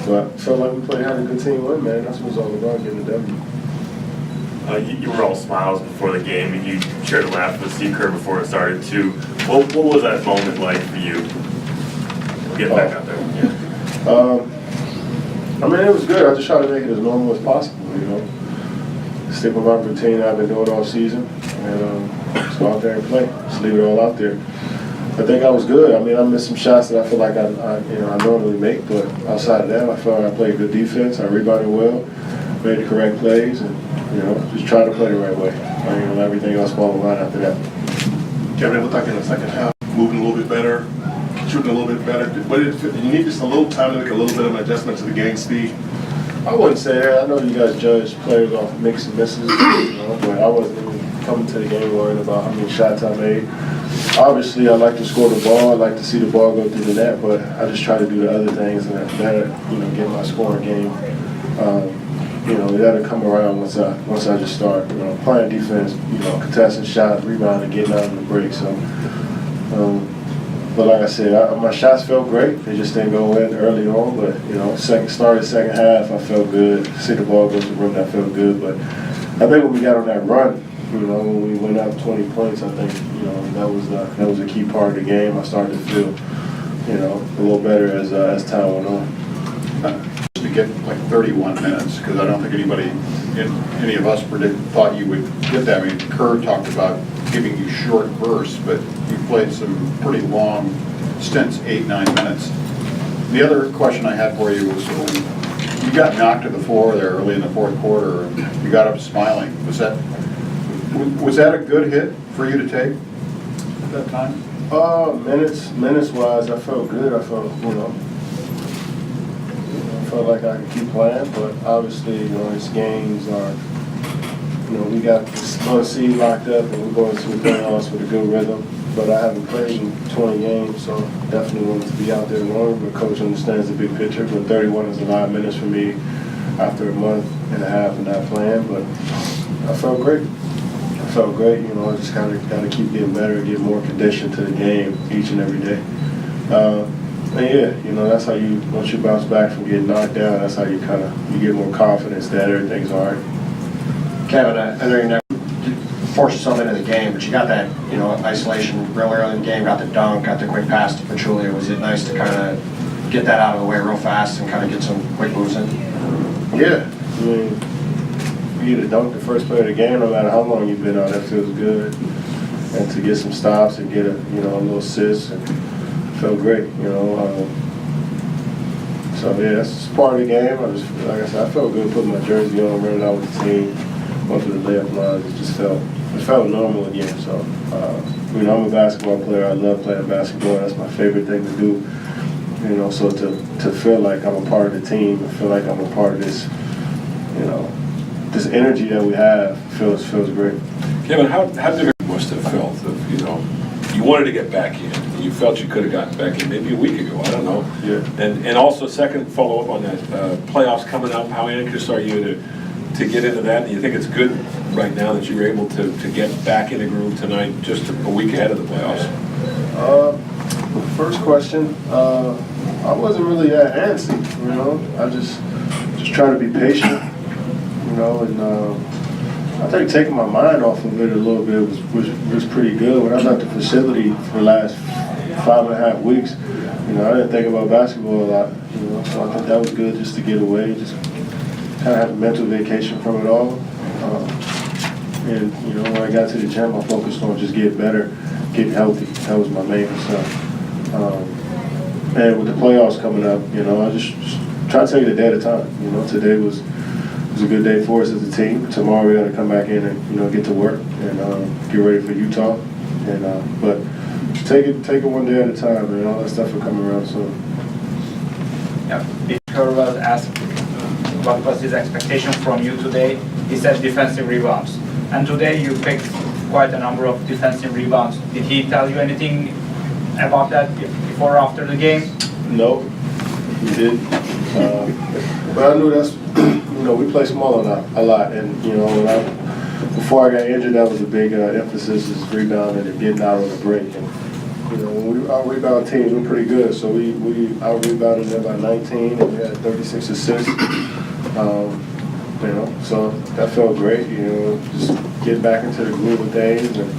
But I felt like we had a good team win, man. That's what it's all about, getting the W. You were all smiles before the game, and you shared a laugh with Steve Kerr before it started too. What was that moment like for you? Getting back out there. I mean, it was good. I just try to make it as normal as possible, you know. Stick with my routine I've been doing all season, and just go out there and play. Just leave it all out there. I think I was good. I mean, I missed some shots that I feel like I normally make, but outside of that, I felt like I played good defense. I rebounded well, made the correct plays, and just try to play the right way. And everything else fall in line after that. Kevin, it looked like in the second half, moving a little bit better, shooting a little bit better. Did you need just a little time to make a little bit of an adjustment to the game speed? I wouldn't say that. I know you guys judge players off mix and misses, but I wasn't even coming to the game worried about how many shots I made. Obviously, I like to score the ball. I like to see the ball go through the net, but I just try to do the other things and better, get my scoring game. That'll come around once I just start, playing defense, contesting shots, rebounding, getting out of the break. So, but like I said, my shots felt great. They just didn't go in early on. But started second half, I felt good. See the ball go to the rim, that felt good. But I think when we got on that run, when we went up 20 points, I think that was a key part of the game. I started to feel, a little better as time went on. To get like 31 minutes, because I don't think any of us thought you would get that. I mean, Kerr talked about giving you short bursts, but you played some pretty long stints, 8-9 minutes. The other question I had for you was, you got knocked to the floor there early in the fourth quarter, and you got up smiling. Was that a good hit for you to take at that time? Minutes wise, I felt good. I felt, felt like I could keep playing, but obviously, these games are, we got this one seed locked up and we're going to the playoffs with a good rhythm, but I haven't played in 20 games, so definitely wanted to be out there longer, but coach understands the big picture, but 31 is a lot of minutes for me after a month and a half of not playing, but I felt great. I just kind of got to keep getting better, get more conditioned to the game each and every day. And yeah, that's how once you bounce back from getting knocked down, that's how you get more confidence that everything's all right. Kevin, I know you never forced yourself into the game, but you got that, isolation real early in the game, got the dunk, got the quick pass to Pachulia. Was it nice to kind of get that out of the way real fast and kind of get some quick moves in? Yeah, I mean, you get a dunk the first play of the game, no matter how long you've been out, that feels good. And to get some stops and get a little assist, and felt great, So yeah, that's part of the game. Like I said, I felt good putting my jersey on, running out with the team, going through the layup lines. It felt normal again. So I'm a basketball player. I love playing basketball. That's my favorite thing to do. So to feel like I'm a part of the team, I feel like I'm a part of this, this energy that we have feels great. Kevin, how different must have felt if you wanted to get back in, and you felt you could have gotten back in maybe a week ago, I don't know. Yeah. And also, second follow up on that, playoffs coming up, how anxious are you to get into that? And you think it's good right now that you were able to get back in the groove tonight, just a week ahead of the playoffs? First question, I wasn't really that antsy, I just try to be patient, and I think taking my mind off of it a little bit was pretty good. When I was at the facility for the last 5.5 weeks, I didn't think about basketball a lot, so I think that was good just to get away, just kind of have a mental vacation from it all. And when I got to the gym, I focused on just getting better, getting healthy. That was my main concern. And with the playoffs coming up, I just try to take it a day at a time. Today was a good day for us as a team. Tomorrow we got to come back in and get to work and get ready for Utah. And but take it one day at a time, and all that stuff will come around soon. Yeah, Kerr was asked what was his expectation from you today. He said defensive rebounds, and today you picked quite a number of defensive rebounds. Did he tell you anything about that before or after the game? No, he didn't. But I knew that's, we play small a lot, and before I got injured, that was a big emphasis, is rebounding and getting out on the break. And You know, when we out-rebound teams, we're pretty good. So we out-rebounded them by 19, and we had 36 assists. You know, so that felt great. You know, just get back into the groove of things and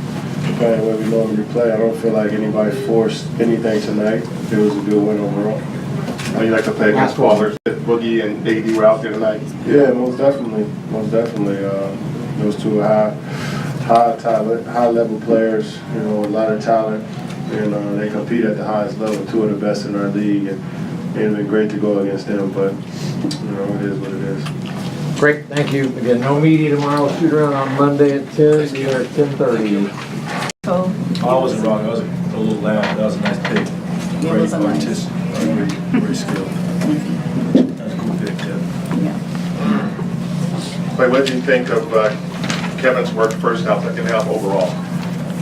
playing where we normally play. I don't feel like anybody forced anything tonight. It was a good win overall. How you like to play against ballers? Boogie and AD were out there tonight. Yeah, most definitely. Those two are high level players. You know, a lot of talent. And they compete at the highest level. Two of the best in our league, and it'd been great to go against them. But you know, it is what it is. Great, thank you. Again, no media tomorrow. Shoot around on Monday at 10, here at 10:30. Oh, I wasn't wrong. I was a little loud. That was a nice pick. It was a nice. Artist, great skill. That was a cool pick, yeah. But what did you think of Kevin's work first half, second half overall?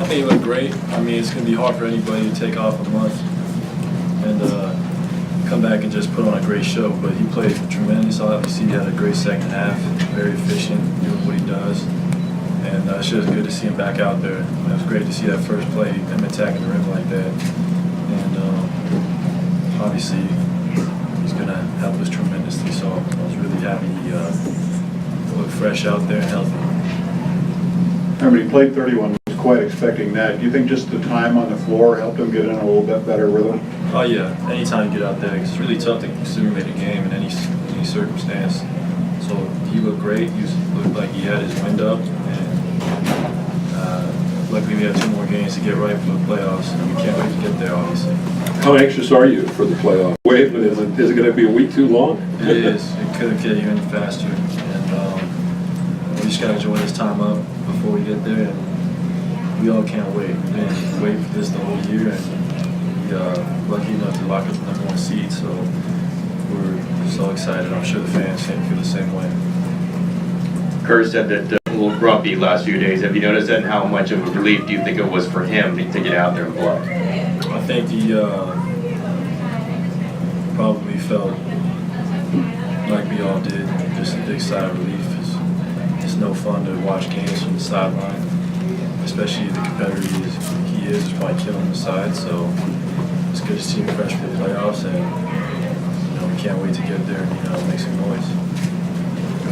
I think he looked great. I mean, it's going to be hard for anybody to take off a month and come back and just put on a great show. But he played tremendous. Obviously, he had a great second half, very efficient, doing what he does. And it's just good to see him back out there. It was great to see that first play, him attacking the rim like that. And obviously, he's going to help us tremendously. So I was really happy he looked fresh out there and healthy. I mean, he played 31, was quite expecting that. Do you think just the time on the floor helped him get in a little bit better rhythm? Oh yeah, anytime you get out there, it's really tough to simulate a game in any circumstance. So he looked great. He looked like he had his wind up, and luckily we have 2 more games to get right for the playoffs, and we can't wait to get there, obviously. How anxious are you for the playoff? Wait, but is it going to be a week too long? It is. It could get you any faster, and we just got to enjoy this time up before we get there, and we all can't wait. We've been waiting for this the whole year, and we lucky enough to lock up the number 1 seed, so we're so excited. I'm sure the fans feel the same way. Kerr said that a little grumpy last few days. Have you noticed that, and how much of a relief do you think it was for him to get out there and play? I think he probably felt like we all did, just a big sigh of relief. It's no fun to watch games from the sideline, especially the competitor he is. It's probably killing the side, so it's good to see him fresh for the playoffs, and we can't wait to get there and make some noise.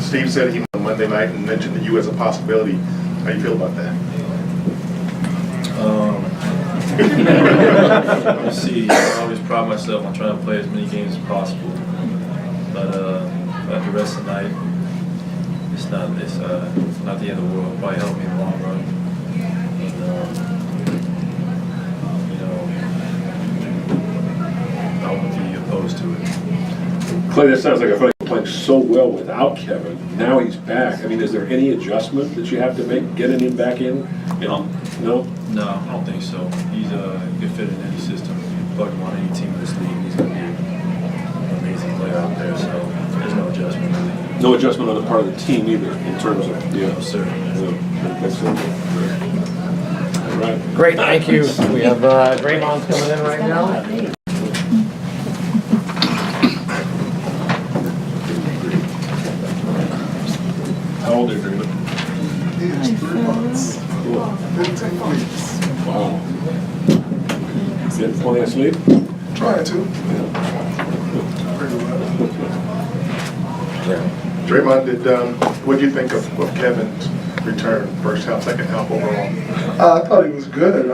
Steve said he on Monday night and mentioned you as a possibility. How do you feel about that? We'll see. I always pride myself on trying to play as many games as possible, but at the rest of the night, it's not the end of the world. It'll probably help me in the long run. And, I won't be opposed to it. Clay, that sounds like a funny playing so well without Kevin. Now he's back. I mean, is there any adjustment that you have to make getting him back in? No? No, I don't think so. He's a good fit in any system. You plug him on any team in this league, he's going to be an amazing player out there. So there's no adjustment really. No adjustment on the part of the team either, in terms of No, sir. That's it. All right. Great, thank you. We have Draymond's coming in right now. How old are you, Draymond? He is 3 months. Cool. 15 weeks. Wow. Getting plenty of sleep? Trying to. Draymond, what did you think of Kevin's return, first half, second half overall? I thought he was good.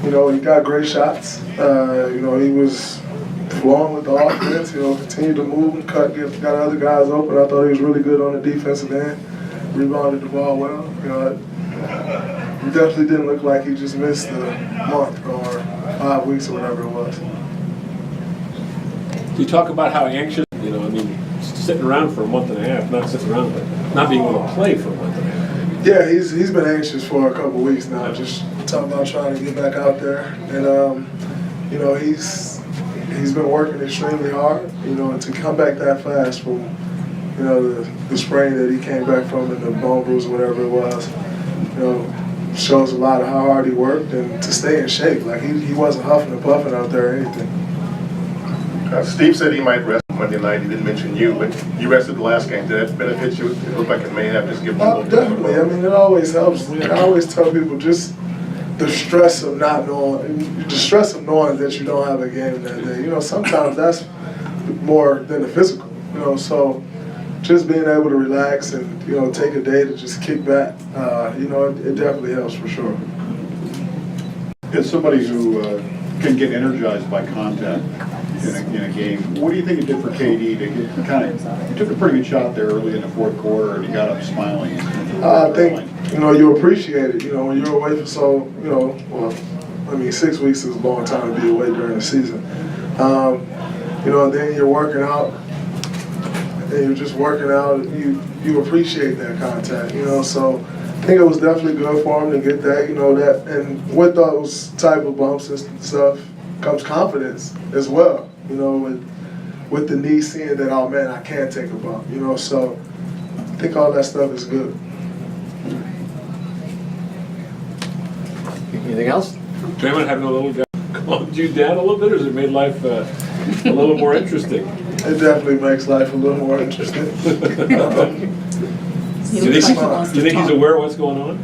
He got great shots. He was flowing with the offense. Continued to move and cut, got other guys open. I thought he was really good on the defensive end. Rebounded the ball well. He definitely didn't look like he just missed a month or 5 weeks or whatever it was. You talk about how anxious, sitting around for a month and a half, not sitting around, but not being able to play for a month and a half. Yeah, he's been anxious for a couple weeks now, just talking about trying to get back out there. And, he's been working extremely hard, and to come back that fast from, the sprain that he came back from and the bone bruise or whatever it was, shows a lot of how hard he worked and to stay in shape. Like, he wasn't huffing and puffing out there or anything. Steve said he might rest Monday night. He didn't mention you, but you rested the last game. Did that benefit you? It looked like it may have just given you a little bit of a Definitely. I mean, it always helps. I always tell people just the stress of not knowing, the stress of knowing that you don't have a game that day. You know, sometimes that's more than the physical. You know, so just being able to relax and, you know, take a day to just kick back, you know, it definitely helps for sure. As somebody who can get energized by contact in a game, what do you think it did for KD to get he took a pretty good shot there early in the fourth quarter and he got up smiling? I think, you know, you appreciate it. You know, when you're away for so, you know, well, I mean, 6 weeks is a long time to be away during the season. You know, and then you're working out, and you're just working out, you appreciate that contact, you know, so I think it was definitely good for him to get that, you know, that, and with those type of bumps and stuff comes confidence as well, you know, with the knee seeing that, oh man, I can take a bump, you know, so I think all that stuff is good. Anything else? Draymond having a little guy calmed you down a little bit, or has it made life a little more interesting? It definitely makes life a little more interesting. Do you think he's aware of what's going on?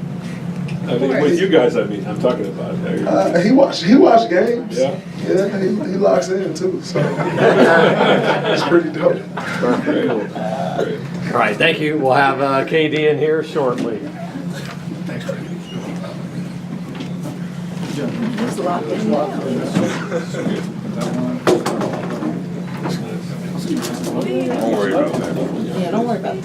I mean, with you guys, I mean, I'm talking about. He watched games. Yeah. Yeah, he locks in too, so it's pretty dope. Great. All right, thank you. We'll have KD in here shortly. Thanks, Frank. It's locked in now. Don't worry about that. Yeah, don't worry about it.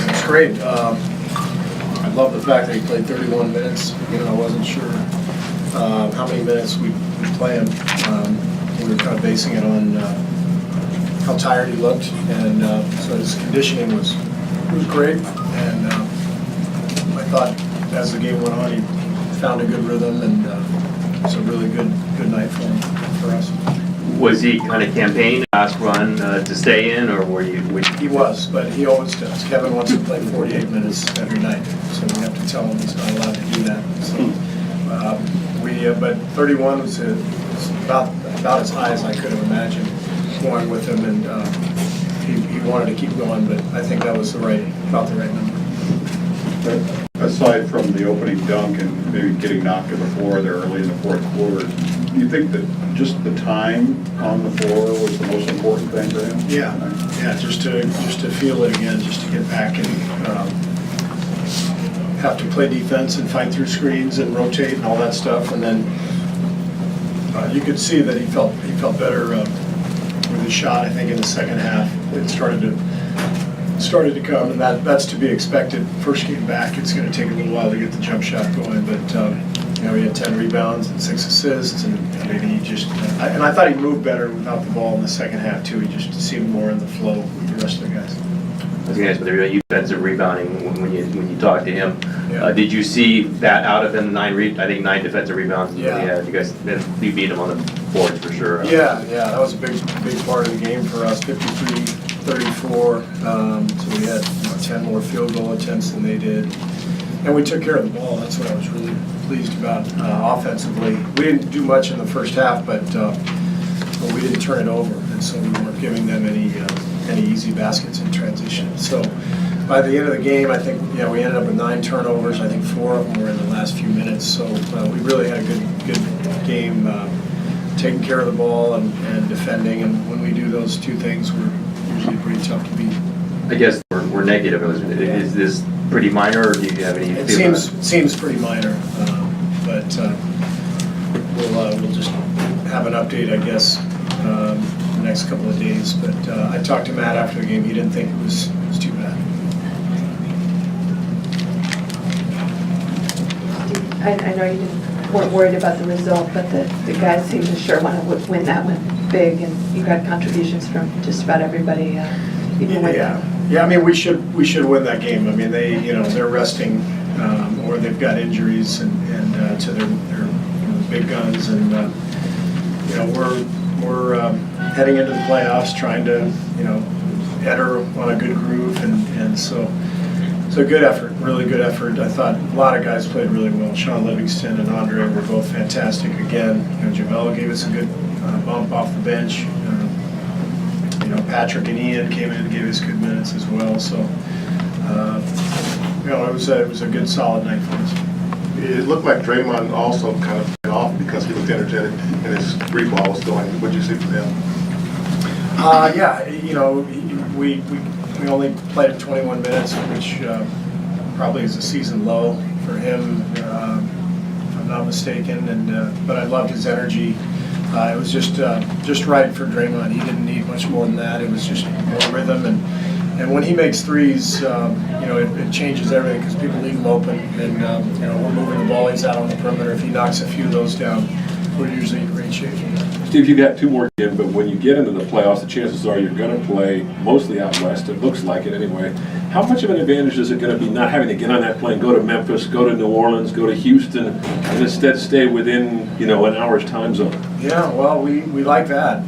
It's great. I love the fact that he played 31 minutes. You know, I wasn't sure how many minutes we'd play him. We were kind of basing it on how tired he looked, and so his conditioning was great. And I thought as the game went on, he found a good rhythm, and it's a really good night for us. Was he kind of campaigning last run to stay in, or were you? He was, but he always does. Kevin wants to play 48 minutes every night, so we have to tell him he's not allowed to do that. So but 31 was about as high as I could have imagined going with him, and he wanted to keep going, but I think that was about the right number. Aside from the opening dunk and maybe getting knocked to the floor there early in the fourth quarter, do you think that just the time on the floor was the most important thing for him? Yeah, just to feel it again, just to get back and have to play defense and fight through screens and rotate and all that stuff, and then you could see that he felt better with his shot. I think in the second half it started to come, and that's to be expected. First game back, it's going to take a little while to get the jump shot going, but you know, he had 10 rebounds and 6 assists, and maybe he just and I thought he moved better without the ball in the second half too. He just seemed more in the flow with the rest of the guys. I was going to ask about the defensive rebounding when you talked to him. Yeah. Did you see that out of him? 9 defensive rebounds. Yeah. You guys you beat him on the boards for sure. Yeah, that was a big part of the game for us. 53-34. So we had 10 more field goal attempts than they did, and we took care of the ball. That's what I was really pleased about offensively. We didn't do much in the first half, but we didn't turn it over, and so we weren't giving them any easy baskets in transition. So by the end of the game, I think we ended up with 9 turnovers. I think 4 of them were in the last few minutes. So we really had a good game, taking care of the ball and defending. And when we do those two things, we're usually pretty tough to beat. I guess we're negative. Is this pretty minor, or do you have any? It seems pretty minor, but we'll just have an update, I guess, the next couple of days. But I talked to Matt after the game. He didn't think it was too bad. I know you weren't worried about the result, but the guys seemed to sure want to win that one big, and you got contributions from just about everybody, even with them. Yeah, I mean, we should win that game. I mean, they're resting, or they've got injuries and to their big guns, and we're heading into the playoffs, trying to enter on a good groove, and so it's a good effort, really good effort. I thought a lot of guys played really well. Sean Livingston and Andre were both fantastic again. Javale gave us a good bump off the bench. Patrick and Ian came in and gave us good minutes as well. So, it was a good, solid night for us. It looked like Draymond also kind of went off because he looked energetic and his three ball was going. What did you see from him? Yeah, you know, we only played him 21 minutes, which probably is a season low for him, if I'm not mistaken. And but I loved his energy. It was just right for Draymond. He didn't need much more than that. It was just more rhythm, and when he makes threes, you know, it changes everything because people leave him open, and you know, we're moving the ball. He's out on the perimeter. If he knocks a few of those down, we're usually in great shape. Steve, you've got 2 more games, but when you get into the playoffs, the chances are you're going to play mostly out west. It looks like it anyway. How much of an advantage is it going to be not having to get on that plane, go to Memphis, go to New Orleans, go to Houston, and instead stay within, you know, an hour's time zone? Yeah, well, we like that.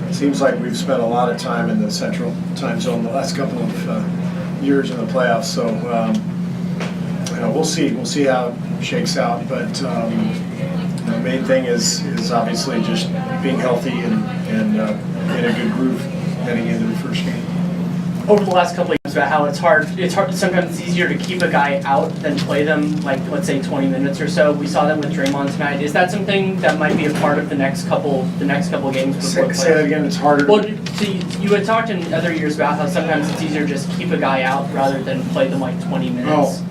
It seems like we've spent a lot of time in the central time zone the last couple of years in the playoffs. So you know, we'll see how it shakes out. But the main thing is obviously just being healthy and in a good groove heading into the first game. Over the last couple of years, about how it's hard. Sometimes it's easier to keep a guy out than play them, like let's say 20 minutes or so. We saw that with Draymond tonight. Is that something that might be a part of the next couple games before the Say that again. It's harder. Well, so you had talked in other years about how sometimes it's easier to just keep a guy out rather than play them like 20 minutes.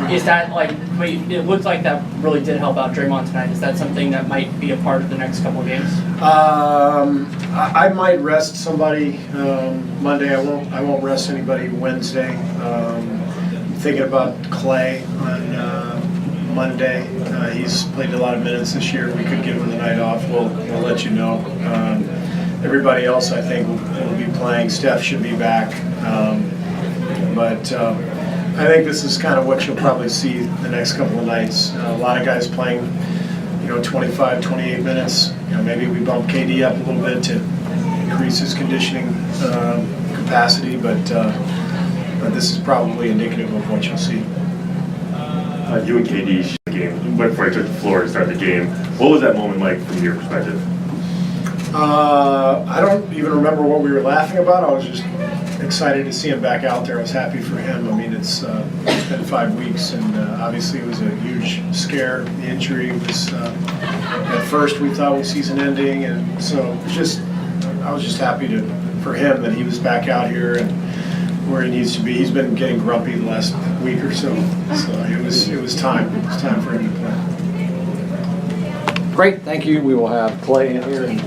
Is that like? It looked like that really did help out Draymond tonight. Is that something that might be a part of the next couple of games? I might rest somebody Monday. I won't rest anybody Wednesday. I'm thinking about Clay on Monday. He's played a lot of minutes this year. We could give him the night off. We'll let you know. Everybody else, I think, will be playing. Steph should be back, but. I think this is kind of what you'll probably see the next couple of nights. A lot of guys playing, you know, 25, 28 minutes. You know, maybe we bump KD up a little bit to increase his conditioning capacity, but this is probably indicative of what you'll see. You and KD game went before he took the floor to start the game. What was that moment like from your perspective? I don't even remember what we were laughing about. I was just excited to see him back out there. I was happy for him. I mean, it's been 5 weeks, and obviously it was a huge scare. The injury was, at first we thought was season ending, and so I was just happy for him that he was back out here and where he needs to be. He's been getting grumpy the last week or so, so it was time. It was time for him to play. Great, thank you. We will have Clay in here.